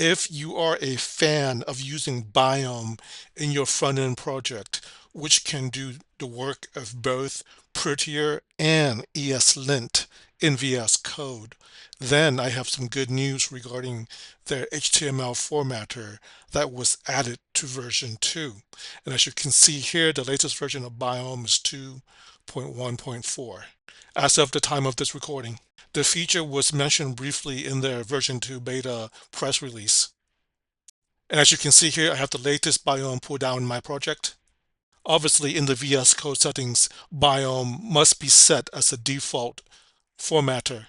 If you are a fan of using Biome in your front-end project, which can do the work of both Prettier and ESLint in VS Code, then I have some good news regarding their HTML formatter that was added to version 2. And as you can see here, the latest version of Biome is 2.1.4 as of the time of this recording. The feature was mentioned briefly in their version 2 beta press release. And as you can see here, I have the latest Biome pulled down in my project. Obviously, in the VS Code settings, Biome must be set as a default formatter.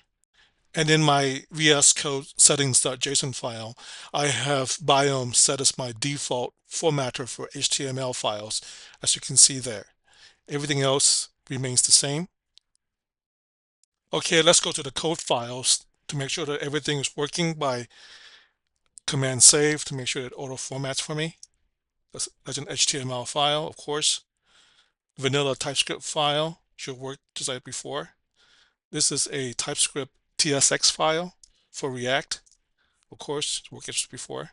And in my VS Code settings.json file, I have Biome set as my default formatter for HTML files, as you can see there. Everything else remains the same. Okay, let's go to the code files to make sure that everything is working by Command save to make sure it auto formats for me. That's an HTML file, of course. Vanilla TypeScript file should work just like before. This is a TypeScript TSX file for React, of course, work as before.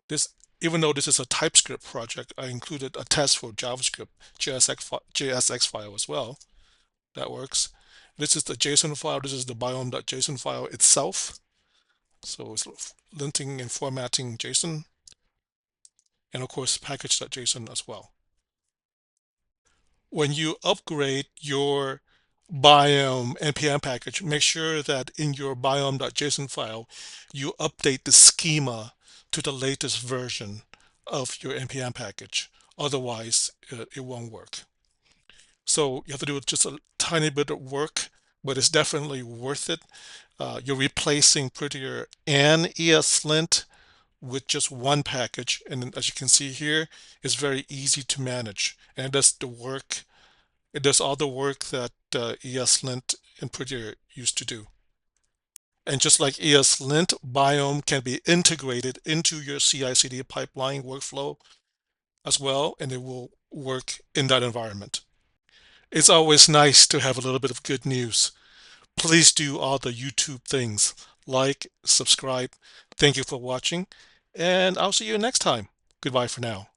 This, even though this is a TypeScript project, I included a test for JavaScript JSX file as well. That works. This is the JSON file. This is the biome.json file itself. So it's linting and formatting JSON, and of course package.json as well. When you upgrade your Biome npm package, make sure that in your biome.json file, you update the schema to the latest version of your npm package. Otherwise, it won't work. So you have to do just a tiny bit of work, but it's definitely worth it. You're replacing Prettier and ESLint with just one package, and as you can see here, it's very easy to manage, and it does the work. It does all the work that ESLint and Prettier used to do. And just like ESLint, Biome can be integrated into your CI/CD pipeline workflow as well, and it will work in that environment. It's always nice to have a little bit of good news. Please do all the YouTube things, like, subscribe. Thank you for watching, and I'll see you next time. Goodbye for now.